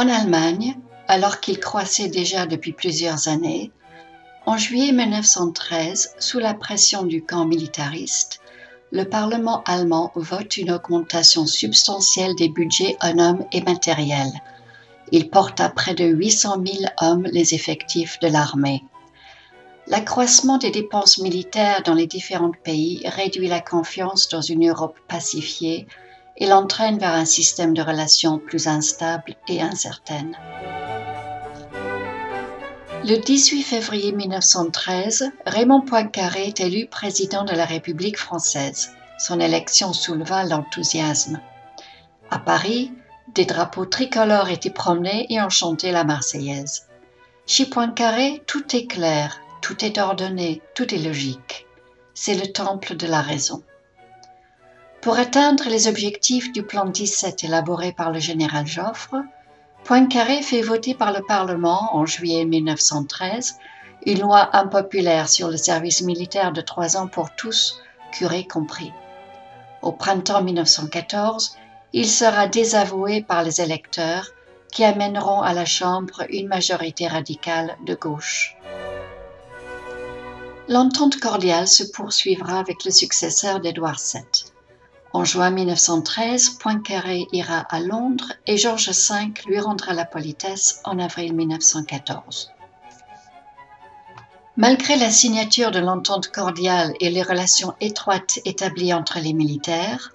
En Allemagne, alors qu'il croissait déjà depuis plusieurs années, en juillet 1913, sous la pression du camp militariste, le Parlement allemand vote une augmentation substantielle des budgets en hommes et matériels. Il porte à près de 800 000 hommes les effectifs de l'armée. L'accroissement des dépenses militaires dans les différents pays réduit la confiance dans une Europe pacifiée et l'entraîne vers un système de relations plus instable et incertaine. Le 18 février 1913, Raymond Poincaré est élu président de la République française. Son élection souleva l'enthousiasme. À Paris, des drapeaux tricolores étaient promenés et on chantait la Marseillaise. Chez Poincaré, tout est clair, tout est ordonné, tout est logique. C'est le temple de la raison. Pour atteindre les objectifs du plan 17 élaboré par le général Joffre, Poincaré fait voter par le Parlement en juillet 1913 une loi impopulaire sur le service militaire de 3 ans pour tous, curés compris. Au printemps 1914, il sera désavoué par les électeurs qui amèneront à la Chambre une majorité radicale de gauche. L'entente cordiale se poursuivra avec le successeur d'Édouard VII. En juin 1913, Poincaré ira à Londres et Georges V lui rendra la politesse en avril 1914. Malgré la signature de l'entente cordiale et les relations étroites établies entre les militaires,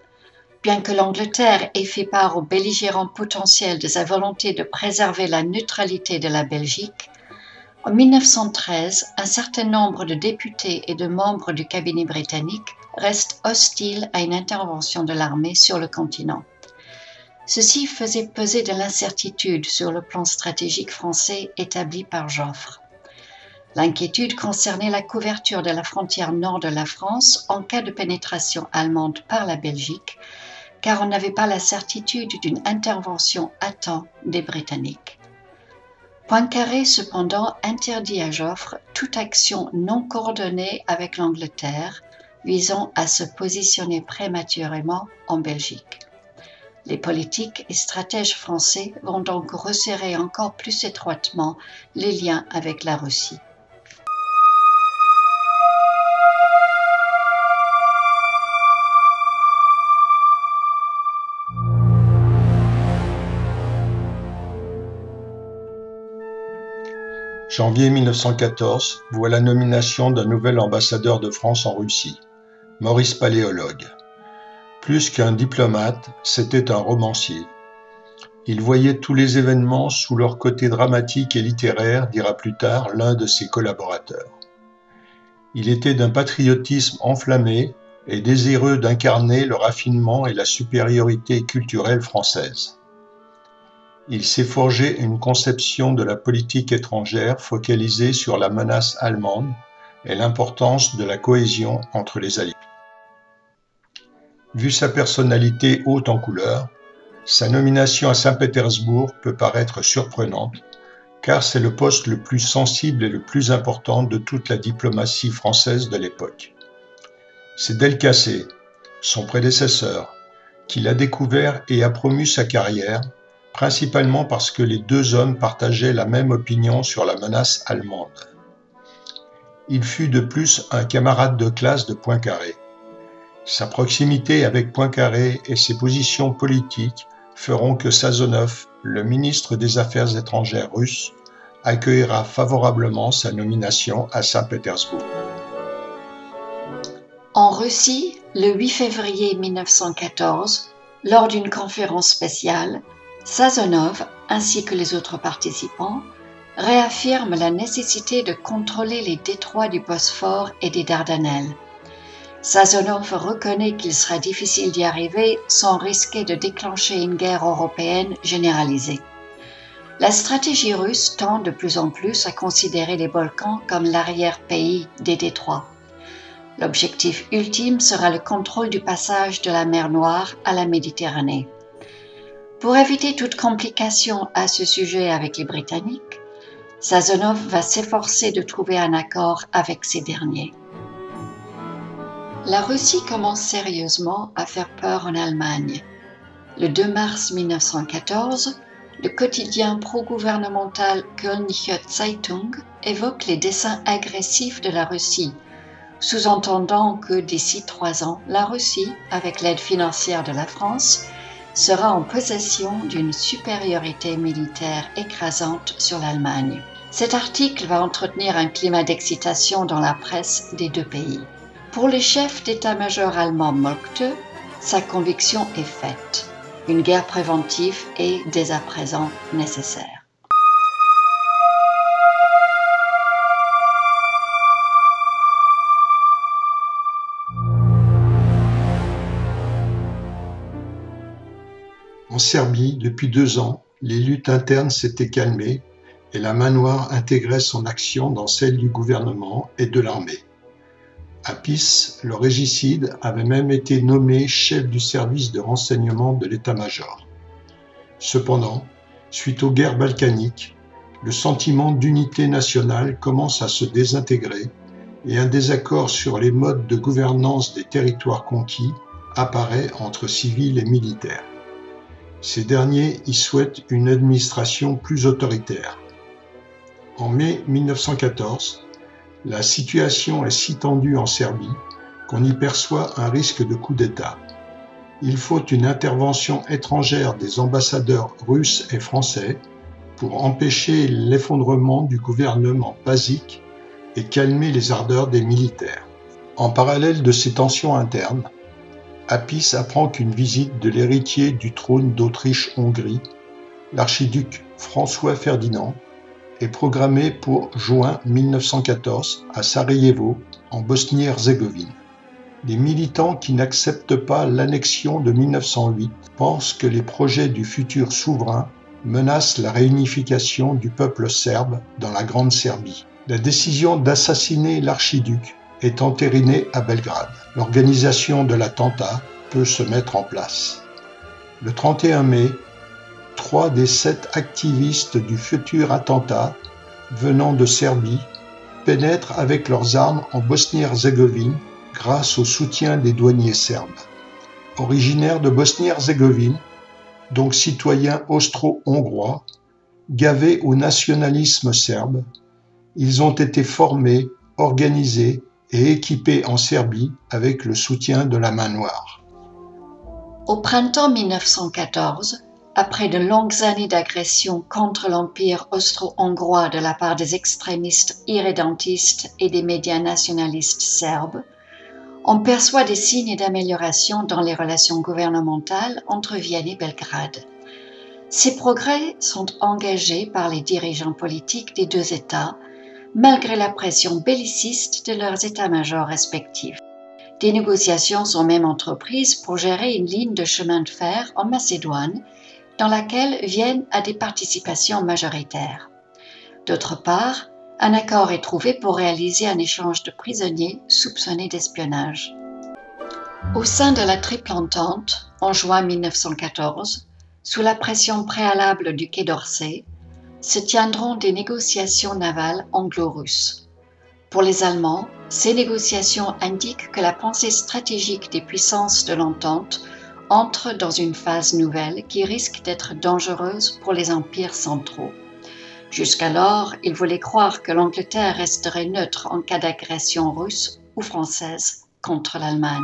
bien que l'Angleterre ait fait part aux belligérants potentiels de sa volonté de préserver la neutralité de la Belgique, en 1913, un certain nombre de députés et de membres du cabinet britannique restent hostiles à une intervention de l'armée sur le continent. Ceci faisait peser de l'incertitude sur le plan stratégique français établi par Joffre. L'inquiétude concernait la couverture de la frontière nord de la France en cas de pénétration allemande par la Belgique, car on n'avait pas la certitude d'une intervention à temps des Britanniques. Poincaré, cependant, interdit à Joffre toute action non coordonnée avec l'Angleterre, visant à se positionner prématurément en Belgique. Les politiques et stratèges français vont donc resserrer encore plus étroitement les liens avec la Russie. Janvier 1914 voit la nomination d'un nouvel ambassadeur de France en Russie, Maurice Paléologue. Plus qu'un diplomate, c'était un romancier. Il voyait tous les événements sous leur côté dramatique et littéraire, dira plus tard l'un de ses collaborateurs. Il était d'un patriotisme enflammé et désireux d'incarner le raffinement et la supériorité culturelle française. Il s'est forgé une conception de la politique étrangère focalisée sur la menace allemande et l'importance de la cohésion entre les alliés. Vu sa personnalité haute en couleur, sa nomination à Saint-Pétersbourg peut paraître surprenante, car c'est le poste le plus sensible et le plus important de toute la diplomatie française de l'époque. C'est Delcassé, son prédécesseur, qui l'a découvert et a promu sa carrière, principalement parce que les deux hommes partageaient la même opinion sur la menace allemande. Il fut de plus un camarade de classe de Poincaré. Sa proximité avec Poincaré et ses positions politiques feront que Sazonov, le ministre des Affaires étrangères russe, accueillera favorablement sa nomination à Saint-Pétersbourg. En Russie, le 8 février 1914, lors d'une conférence spéciale, Sazonov, ainsi que les autres participants, réaffirment la nécessité de contrôler les détroits du Bosphore et des Dardanelles. Sazonov reconnaît qu'il sera difficile d'y arriver sans risquer de déclencher une guerre européenne généralisée. La stratégie russe tend de plus en plus à considérer les Balkans comme l'arrière-pays des détroits. L'objectif ultime sera le contrôle du passage de la mer Noire à la Méditerranée. Pour éviter toute complication à ce sujet avec les Britanniques, Sazonov va s'efforcer de trouver un accord avec ces derniers. La Russie commence sérieusement à faire peur en Allemagne. Le 2 mars 1914, Le quotidien pro-gouvernemental Kölnische Zeitung évoque les desseins agressifs de la Russie, sous-entendant que d'ici 3 ans, la Russie, avec l'aide financière de la France, sera en possession d'une supériorité militaire écrasante sur l'Allemagne. Cet article va entretenir un climat d'excitation dans la presse des deux pays. Pour le chef d'état-major allemand Moltke, sa conviction est faite. Une guerre préventive est dès à présent nécessaire. En Serbie, depuis 2 ans, les luttes internes s'étaient calmées et la main noire intégrait son action dans celle du gouvernement et de l'armée. Apis, le régicide, avait même été nommé chef du service de renseignement de l'état-major. Cependant, suite aux guerres balkaniques, le sentiment d'unité nationale commence à se désintégrer et un désaccord sur les modes de gouvernance des territoires conquis apparaît entre civils et militaires. Ces derniers y souhaitent une administration plus autoritaire. En mai 1914, la situation est si tendue en Serbie qu'on y perçoit un risque de coup d'État. Il faut une intervention étrangère des ambassadeurs russes et français pour empêcher l'effondrement du gouvernement basique et calmer les ardeurs des militaires. En parallèle de ces tensions internes, Apis apprend qu'une visite de l'héritier du trône d'Autriche-Hongrie, l'archiduc François Ferdinand, est programmée pour juin 1914 à Sarajevo, en Bosnie-Herzégovine. Les militants qui n'acceptent pas l'annexion de 1908 pensent que les projets du futur souverain menacent la réunification du peuple serbe dans la Grande Serbie. La décision d'assassiner l'archiduc est entérinée à Belgrade. L'organisation de l'attentat peut se mettre en place. Le 31 mai, 3 des 7 activistes du futur attentat, venant de Serbie, pénètrent avec leurs armes en Bosnie-Herzégovine grâce au soutien des douaniers serbes. Originaires de Bosnie-Herzégovine, donc citoyens austro-hongrois, gavés au nationalisme serbe, ils ont été formés, organisés et équipés en Serbie avec le soutien de la main noire. Au printemps 1914, après de longues années d'agression contre l'Empire austro-hongrois de la part des extrémistes irrédentistes et des médias nationalistes serbes, on perçoit des signes d'amélioration dans les relations gouvernementales entre Vienne et Belgrade. Ces progrès sont engagés par les dirigeants politiques des deux États, malgré la pression belliciste de leurs états-majors respectifs. Des négociations sont même entreprises pour gérer une ligne de chemin de fer en Macédoine, dans laquelle Vienne a des participations majoritaires. D'autre part, un accord est trouvé pour réaliser un échange de prisonniers soupçonnés d'espionnage. Au sein de la Triple Entente, en juin 1914, sous la pression préalable du Quai d'Orsay, se tiendront des négociations navales anglo-russes. Pour les Allemands, ces négociations indiquent que la pensée stratégique des puissances de l'Entente entre dans une phase nouvelle qui risque d'être dangereuse pour les empires centraux. Jusqu'alors, ils voulaient croire que l'Angleterre resterait neutre en cas d'agression russe ou française contre l'Allemagne.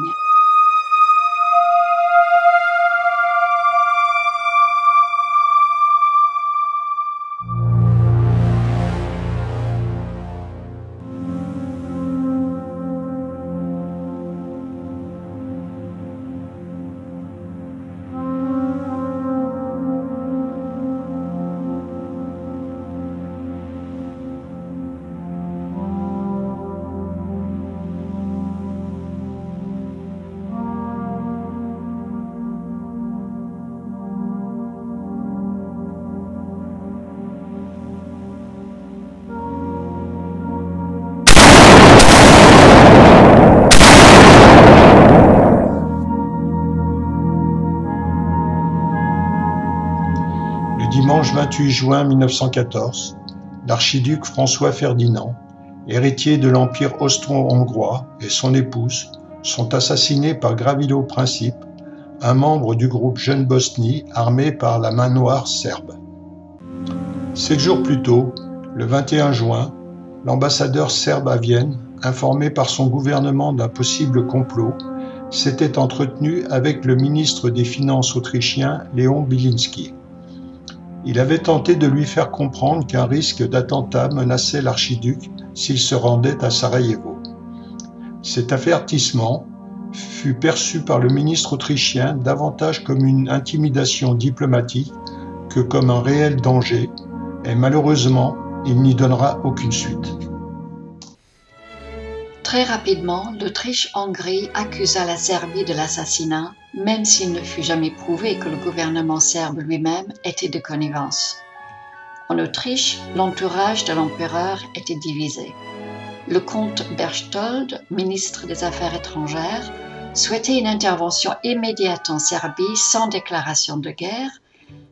Dimanche 28 juin 1914, l'archiduc François Ferdinand, héritier de l'Empire austro-hongrois, et son épouse sont assassinés par Gavrilo Princip, un membre du groupe Jeune Bosnie armé par la main noire serbe. 7 jours plus tôt, le 21 juin, l'ambassadeur serbe à Vienne, informé par son gouvernement d'un possible complot, s'était entretenu avec le ministre des Finances autrichien Leon Bilinski. Il avait tenté de lui faire comprendre qu'un risque d'attentat menaçait l'archiduc s'il se rendait à Sarajevo. Cet avertissement fut perçu par le ministre autrichien davantage comme une intimidation diplomatique que comme un réel danger, et malheureusement, il n'y donnera aucune suite. Très rapidement, l'Autriche-Hongrie accusa la Serbie de l'assassinat, même s'il ne fut jamais prouvé que le gouvernement serbe lui-même était de connivence. En Autriche, l'entourage de l'empereur était divisé. Le comte Berchtold, ministre des Affaires étrangères, souhaitait une intervention immédiate en Serbie sans déclaration de guerre,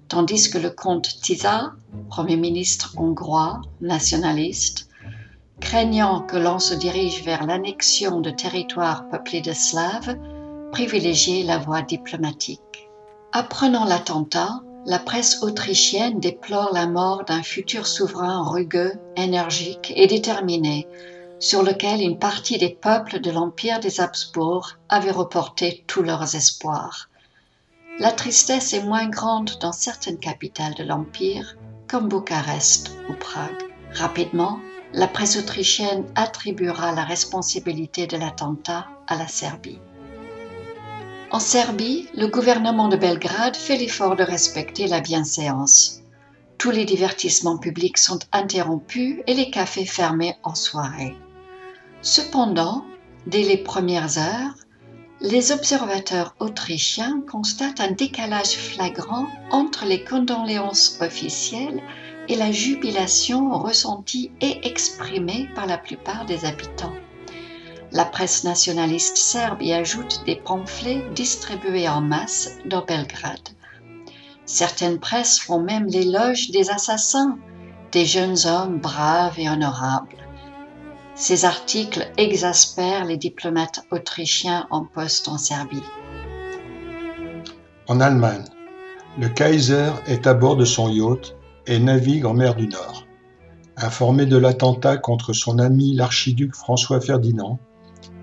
tandis que le comte Tisza, Premier ministre hongrois, nationaliste, craignant que l'on se dirige vers l'annexion de territoires peuplés de Slaves, privilégiait la voie diplomatique. Apprenant l'attentat, la presse autrichienne déplore la mort d'un futur souverain rugueux, énergique et déterminé, sur lequel une partie des peuples de l'Empire des Habsbourg avait reporté tous leurs espoirs. La tristesse est moins grande dans certaines capitales de l'Empire, comme Bucarest ou Prague. Rapidement, la presse autrichienne attribuera la responsabilité de l'attentat à la Serbie. En Serbie, le gouvernement de Belgrade fait l'effort de respecter la bienséance. Tous les divertissements publics sont interrompus et les cafés fermés en soirée. Cependant, dès les premières heures, les observateurs autrichiens constatent un décalage flagrant entre les condoléances officielles et la jubilation ressentie et exprimée par la plupart des habitants. La presse nationaliste serbe y ajoute des pamphlets distribués en masse dans Belgrade. Certaines presses font même l'éloge des assassins, des jeunes hommes braves et honorables. Ces articles exaspèrent les diplomates autrichiens en poste en Serbie. En Allemagne, le Kaiser est à bord de son yacht et navigue en mer du Nord. Informé de l'attentat contre son ami l'archiduc François Ferdinand,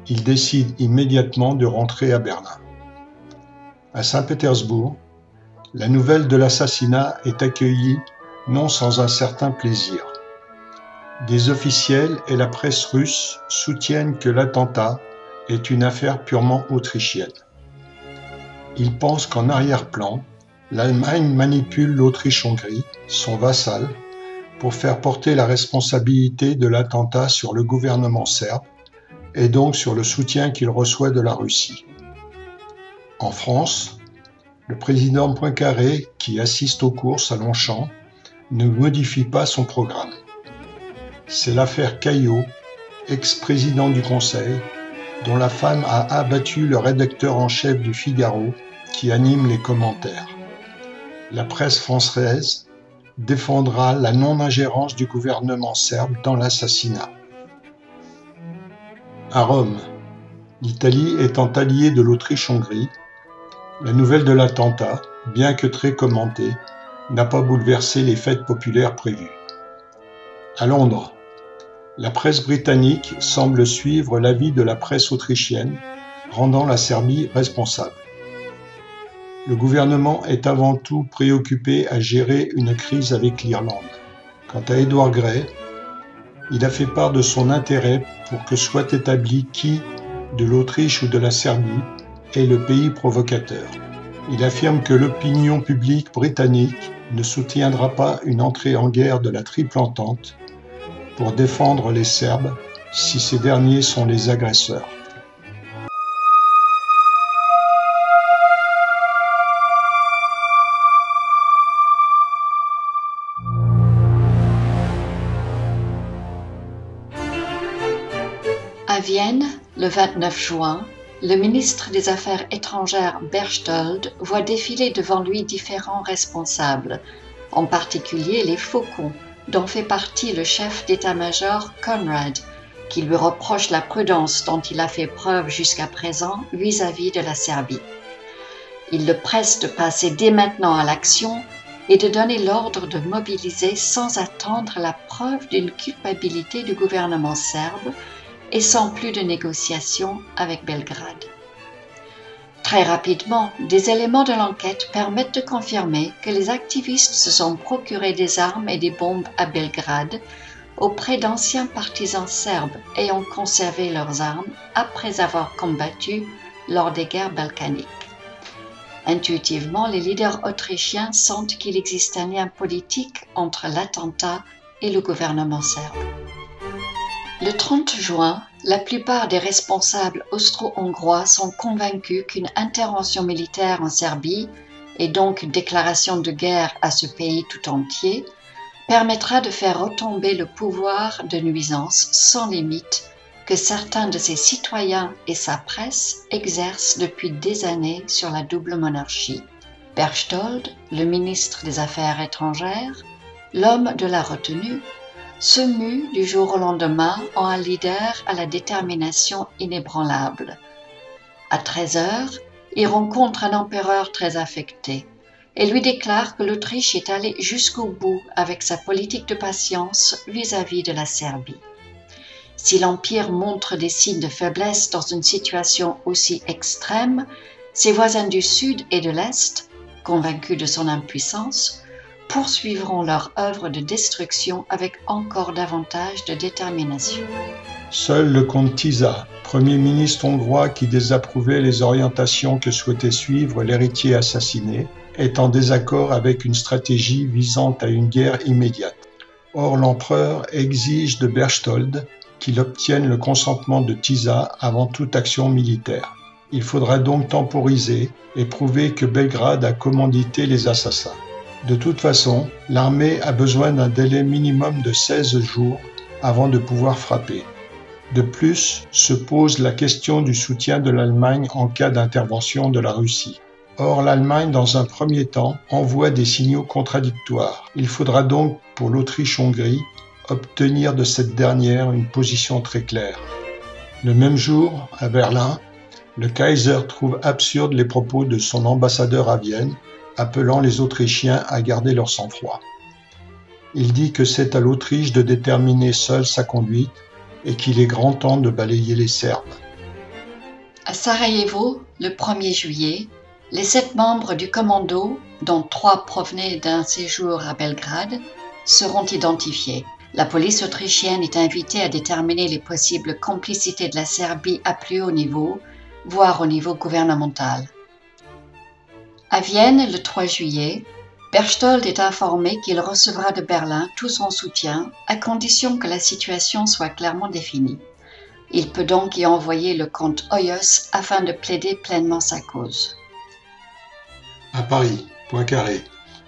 il décide immédiatement de rentrer à Berlin. À Saint-Pétersbourg, la nouvelle de l'assassinat est accueillie non sans un certain plaisir. Des officiels et la presse russe soutiennent que l'attentat est une affaire purement autrichienne. Ils pensent qu'en arrière-plan, l'Allemagne manipule l'Autriche-Hongrie, son vassal, pour faire porter la responsabilité de l'attentat sur le gouvernement serbe et donc sur le soutien qu'il reçoit de la Russie. En France, le président Poincaré, qui assiste aux courses à Longchamp, ne modifie pas son programme. C'est l'affaire Caillot, ex-président du Conseil, dont la femme a abattu le rédacteur en chef du Figaro, qui anime les commentaires. La presse française défendra la non-ingérence du gouvernement serbe dans l'assassinat. À Rome, l'Italie étant alliée de l'Autriche-Hongrie, la nouvelle de l'attentat, bien que très commentée, n'a pas bouleversé les fêtes populaires prévues. À Londres, la presse britannique semble suivre l'avis de la presse autrichienne, rendant la Serbie responsable. Le gouvernement est avant tout préoccupé à gérer une crise avec l'Irlande. Quant à Edward Grey, il a fait part de son intérêt pour que soit établi qui, de l'Autriche ou de la Serbie, est le pays provocateur. Il affirme que l'opinion publique britannique ne soutiendra pas une entrée en guerre de la Triple Entente pour défendre les Serbes si ces derniers sont les agresseurs. À Vienne, le 29 juin, le ministre des Affaires étrangères Berchtold voit défiler devant lui différents responsables, en particulier les Faucons, dont fait partie le chef d'état-major Conrad, qui lui reproche la prudence dont il a fait preuve jusqu'à présent vis-à-vis de la Serbie. Il le presse de passer dès maintenant à l'action et de donner l'ordre de mobiliser sans attendre la preuve d'une culpabilité du gouvernement serbe et sans plus de négociations avec Belgrade. Très rapidement, des éléments de l'enquête permettent de confirmer que les activistes se sont procurés des armes et des bombes à Belgrade auprès d'anciens partisans serbes ayant conservé leurs armes après avoir combattu lors des guerres balkaniques. Intuitivement, les leaders autrichiens sentent qu'il existe un lien politique entre l'attentat et le gouvernement serbe. Le 30 juin, la plupart des responsables austro-hongrois sont convaincus qu'une intervention militaire en Serbie, et donc une déclaration de guerre à ce pays tout entier, permettra de faire retomber le pouvoir de nuisance sans limite que certains de ses citoyens et sa presse exercent depuis des années sur la double monarchie. Berchtold, le ministre des Affaires étrangères, l'homme de la retenue, se mue du jour au lendemain en un leader à la détermination inébranlable. À 13h, il rencontre un empereur très affecté et lui déclare que l'Autriche est allée jusqu'au bout avec sa politique de patience vis-à-vis de la Serbie. Si l'Empire montre des signes de faiblesse dans une situation aussi extrême, ses voisins du Sud et de l'Est, convaincus de son impuissance, poursuivront leur œuvre de destruction avec encore davantage de détermination. Seul le comte Tisza, premier ministre hongrois qui désapprouvait les orientations que souhaitait suivre l'héritier assassiné, est en désaccord avec une stratégie visant à une guerre immédiate. Or, l'empereur exige de Berchtold qu'il obtienne le consentement de Tisza avant toute action militaire. Il faudra donc temporiser et prouver que Belgrade a commandité les assassins. De toute façon, l'armée a besoin d'un délai minimum de 16 jours avant de pouvoir frapper. De plus, se pose la question du soutien de l'Allemagne en cas d'intervention de la Russie. Or, l'Allemagne, dans un premier temps, envoie des signaux contradictoires. Il faudra donc, pour l'Autriche-Hongrie, obtenir de cette dernière une position très claire. Le même jour, à Berlin, le Kaiser trouve absurdes les propos de son ambassadeur à Vienne, appelant les Autrichiens à garder leur sang-froid. Il dit que c'est à l'Autriche de déterminer seule sa conduite et qu'il est grand temps de balayer les Serbes. À Sarajevo, le 1er juillet, les 7 membres du commando, dont 3 provenaient d'un séjour à Belgrade, seront identifiés. La police autrichienne est invitée à déterminer les possibles complicités de la Serbie à plus haut niveau, voire au niveau gouvernemental. À Vienne, le 3 juillet, Berchtold est informé qu'il recevra de Berlin tout son soutien, à condition que la situation soit clairement définie. Il peut donc y envoyer le comte Hoyos afin de plaider pleinement sa cause. À Paris, Poincaré,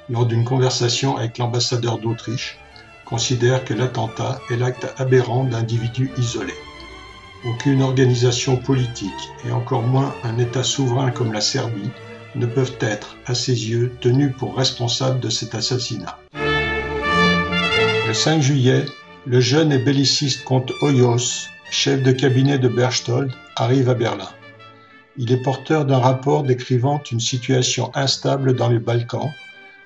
lors d'une conversation avec l'ambassadeur d'Autriche, considère que l'attentat est l'acte aberrant d'individus isolés. Aucune organisation politique, et encore moins un État souverain comme la Serbie, ne peuvent être, à ses yeux, tenus pour responsables de cet assassinat. Le 5 juillet, le jeune et belliciste comte Hoyos, chef de cabinet de Berchtold, arrive à Berlin. Il est porteur d'un rapport décrivant une situation instable dans les Balkans,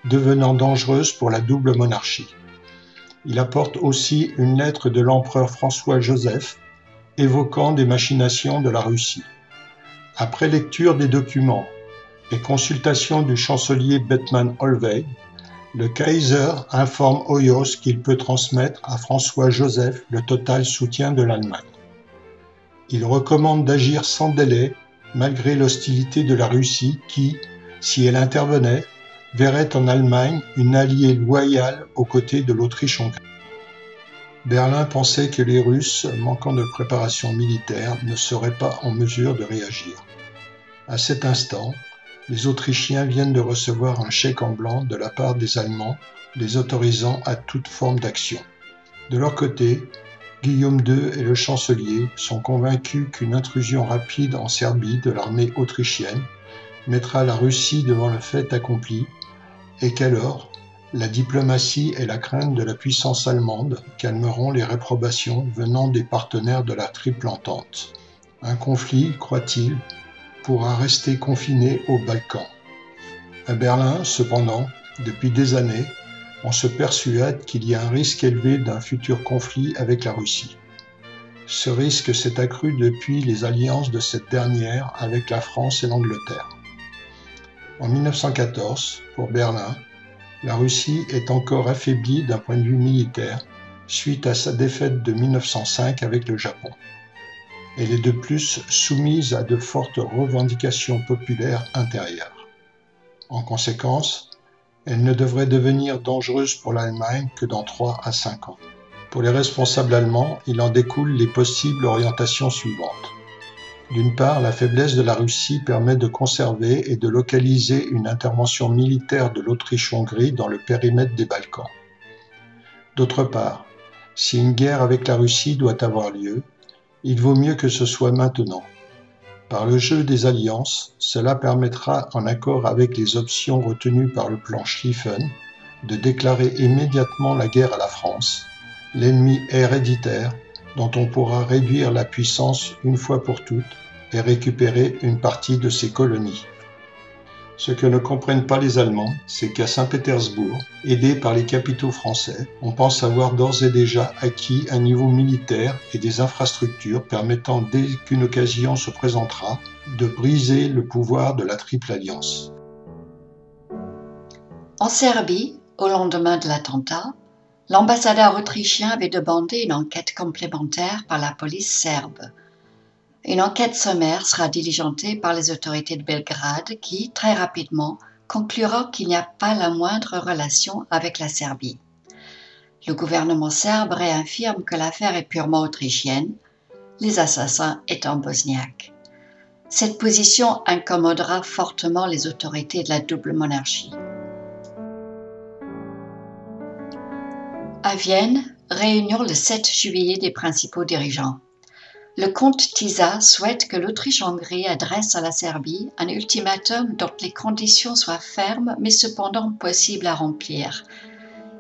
devenant dangereuse pour la double monarchie. Il apporte aussi une lettre de l'empereur François-Joseph, évoquant des machinations de la Russie. Après lecture des documents et consultation du chancelier Bethmann Hollweg, le Kaiser informe Hoyos qu'il peut transmettre à François-Joseph le total soutien de l'Allemagne. Il recommande d'agir sans délai, malgré l'hostilité de la Russie qui, si elle intervenait, verrait en Allemagne une alliée loyale aux côtés de l'Autriche-Hongrie. Berlin pensait que les Russes, manquant de préparation militaire, ne seraient pas en mesure de réagir. À cet instant, les Autrichiens viennent de recevoir un chèque en blanc de la part des Allemands, les autorisant à toute forme d'action. De leur côté, Guillaume II et le chancelier sont convaincus qu'une intrusion rapide en Serbie de l'armée autrichienne mettra la Russie devant le fait accompli et qu'alors, la diplomatie et la crainte de la puissance allemande calmeront les réprobations venant des partenaires de la Triple Entente. Un conflit, croit-il, pourra rester confiné aux Balkans. À Berlin, cependant, Depuis des années, on se persuade qu'il y a un risque élevé d'un futur conflit avec la Russie. Ce risque s'est accru depuis les alliances de cette dernière avec la France et l'Angleterre. En 1914, pour Berlin, la Russie est encore affaiblie d'un point de vue militaire suite à sa défaite de 1905 avec le Japon. Elle est de plus soumise à de fortes revendications populaires intérieures. En conséquence, elle ne devrait devenir dangereuse pour l'Allemagne que dans 3 à 5 ans. Pour les responsables allemands, il en découle les possibles orientations suivantes. D'une part, la faiblesse de la Russie permet de conserver et de localiser une intervention militaire de l'Autriche-Hongrie dans le périmètre des Balkans. D'autre part, si une guerre avec la Russie doit avoir lieu, il vaut mieux que ce soit maintenant. Par le jeu des alliances, cela permettra, en accord avec les options retenues par le plan Schlieffen, de déclarer immédiatement la guerre à la France, l'ennemi héréditaire dont on pourra réduire la puissance une fois pour toutes et récupérer une partie de ses colonies. Ce que ne comprennent pas les Allemands, c'est qu'à Saint-Pétersbourg, aidés par les capitaux français, on pense avoir d'ores et déjà acquis un niveau militaire et des infrastructures permettant, dès qu'une occasion se présentera, de briser le pouvoir de la Triple Alliance. En Serbie, au lendemain de l'attentat, l'ambassadeur autrichien avait demandé une enquête complémentaire par la police serbe. Une enquête sommaire sera diligentée par les autorités de Belgrade qui, très rapidement, conclura qu'il n'y a pas la moindre relation avec la Serbie. Le gouvernement serbe réaffirme que l'affaire est purement autrichienne, les assassins étant bosniaques. Cette position incommodera fortement les autorités de la double monarchie. À Vienne, réunion le 7 juillet des principaux dirigeants. Le comte Tisza souhaite que l'Autriche-Hongrie adresse à la Serbie un ultimatum dont les conditions soient fermes mais cependant possibles à remplir.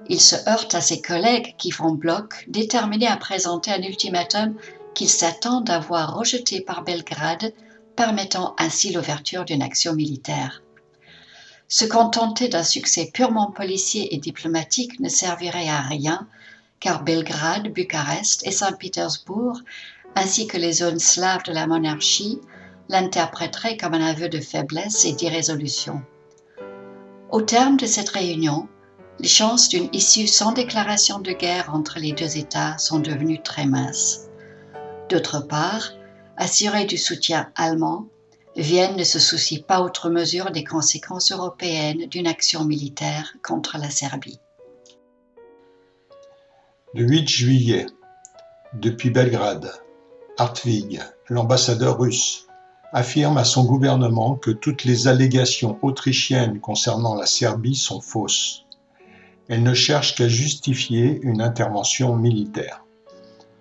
Il se heurte à ses collègues qui font bloc, déterminés à présenter un ultimatum qu'ils s'attendent à voir rejeté par Belgrade, permettant ainsi l'ouverture d'une action militaire. Se contenter d'un succès purement policier et diplomatique ne servirait à rien, car Belgrade, Bucarest et Saint-Pétersbourg ainsi que les zones slaves de la monarchie, l'interpréteraient comme un aveu de faiblesse et d'irrésolution. Au terme de cette réunion, les chances d'une issue sans déclaration de guerre entre les deux États sont devenues très minces. D'autre part, assurée du soutien allemand, Vienne ne se soucie pas outre mesure des conséquences européennes d'une action militaire contre la Serbie. Le 8 juillet, depuis Belgrade, Hartwig, l'ambassadeur russe, affirme à son gouvernement que toutes les allégations autrichiennes concernant la Serbie sont fausses. Elles ne cherchent qu'à justifier une intervention militaire.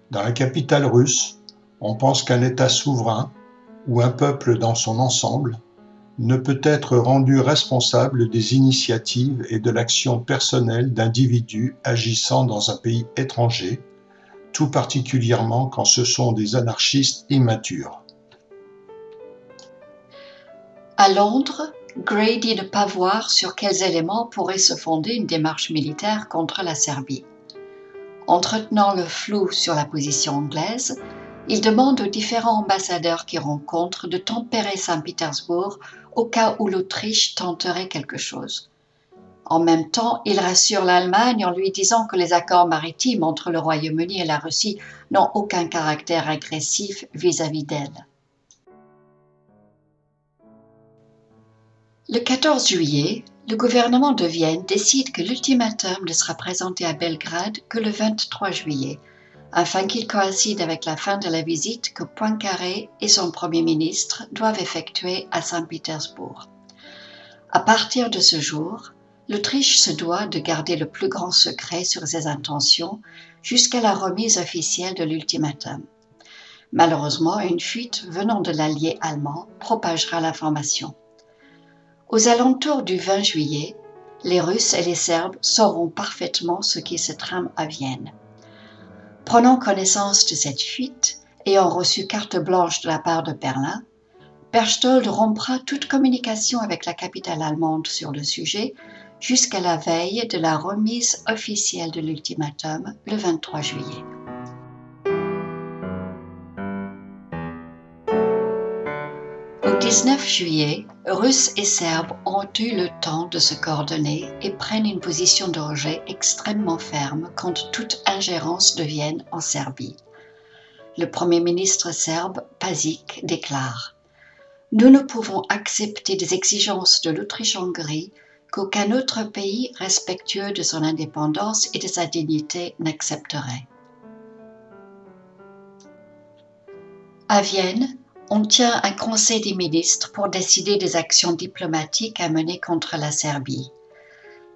Dans la capitale russe, on pense qu'un État souverain, ou un peuple dans son ensemble, ne peut être rendu responsable des initiatives et de l'action personnelle d'individus agissant dans un pays étranger, tout particulièrement quand ce sont des anarchistes immatures. À Londres, Grey dit ne pas voir sur quels éléments pourrait se fonder une démarche militaire contre la Serbie. Entretenant le flou sur la position anglaise, il demande aux différents ambassadeurs qu'il rencontre de tempérer Saint-Pétersbourg au cas où l'Autriche tenterait quelque chose. En même temps, il rassure l'Allemagne en lui disant que les accords maritimes entre le Royaume-Uni et la Russie n'ont aucun caractère agressif vis-à-vis d'elle. Le 14 juillet, le gouvernement de Vienne décide que l'ultimatum ne sera présenté à Belgrade que le 23 juillet, afin qu'il coïncide avec la fin de la visite que Poincaré et son Premier ministre doivent effectuer à Saint-Pétersbourg. À partir de ce jour, l'Autriche se doit de garder le plus grand secret sur ses intentions jusqu'à la remise officielle de l'ultimatum. Malheureusement, une fuite venant de l'allié allemand propagera l'information. Aux alentours du 20 juillet, les Russes et les Serbes sauront parfaitement ce qui se trame à Vienne. Prenant connaissance de cette fuite, ayant reçu carte blanche de la part de Berlin, Berchtold rompra toute communication avec la capitale allemande sur le sujet jusqu'à la veille de la remise officielle de l'ultimatum le 23 juillet. Au 19 juillet, Russes et Serbes ont eu le temps de se coordonner et prennent une position de rejet extrêmement ferme contre toute ingérence de Vienne en Serbie. Le Premier ministre serbe, Pasic, déclare « Nous ne pouvons accepter des exigences de l'Autriche-Hongrie qu'aucun autre pays respectueux de son indépendance et de sa dignité n'accepterait. » À Vienne, on tient un conseil des ministres pour décider des actions diplomatiques à mener contre la Serbie.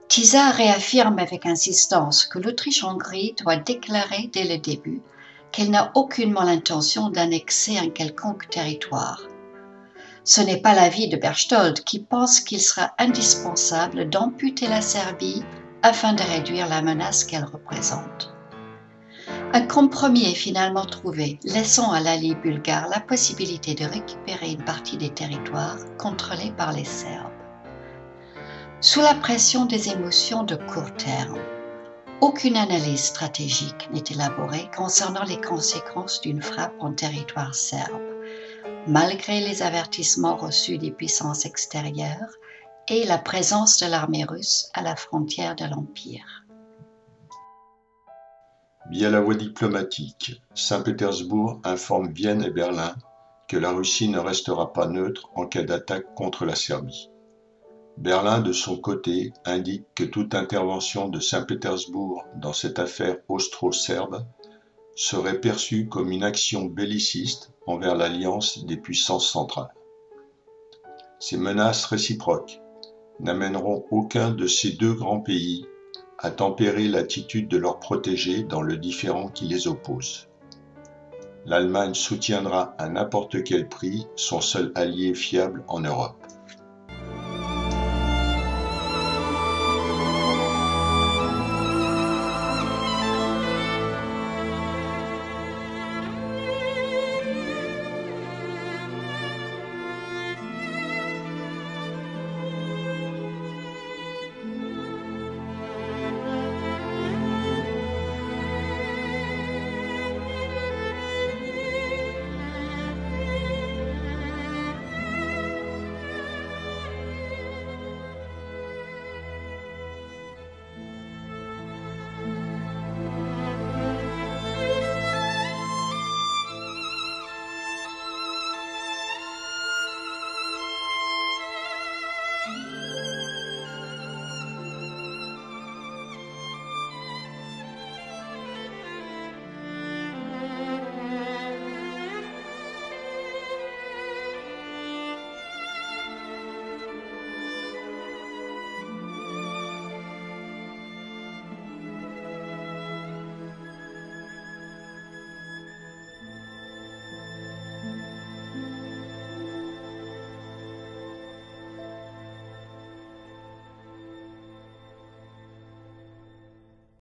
Tisa réaffirme avec insistance que l'Autriche-Hongrie doit déclarer dès le début qu'elle n'a aucunement l'intention d'annexer un quelconque territoire. Ce n'est pas l'avis de Berchtold qui pense qu'il sera indispensable d'amputer la Serbie afin de réduire la menace qu'elle représente. Un compromis est finalement trouvé, laissant à l'allié bulgare la possibilité de récupérer une partie des territoires contrôlés par les Serbes. Sous la pression des émotions de court terme, aucune analyse stratégique n'est élaborée concernant les conséquences d'une frappe en territoire serbe, malgré les avertissements reçus des puissances extérieures et la présence de l'armée russe à la frontière de l'Empire. Via la voie diplomatique, Saint-Pétersbourg informe Vienne et Berlin que la Russie ne restera pas neutre en cas d'attaque contre la Serbie. Berlin, de son côté, indique que toute intervention de Saint-Pétersbourg dans cette affaire austro-serbe serait perçue comme une action belliciste envers l'alliance des puissances centrales. Ces menaces réciproques n'amèneront aucun de ces deux grands pays à tempérer l'attitude de leurs protégés dans le différend qui les oppose. L'Allemagne soutiendra à n'importe quel prix son seul allié fiable en Europe.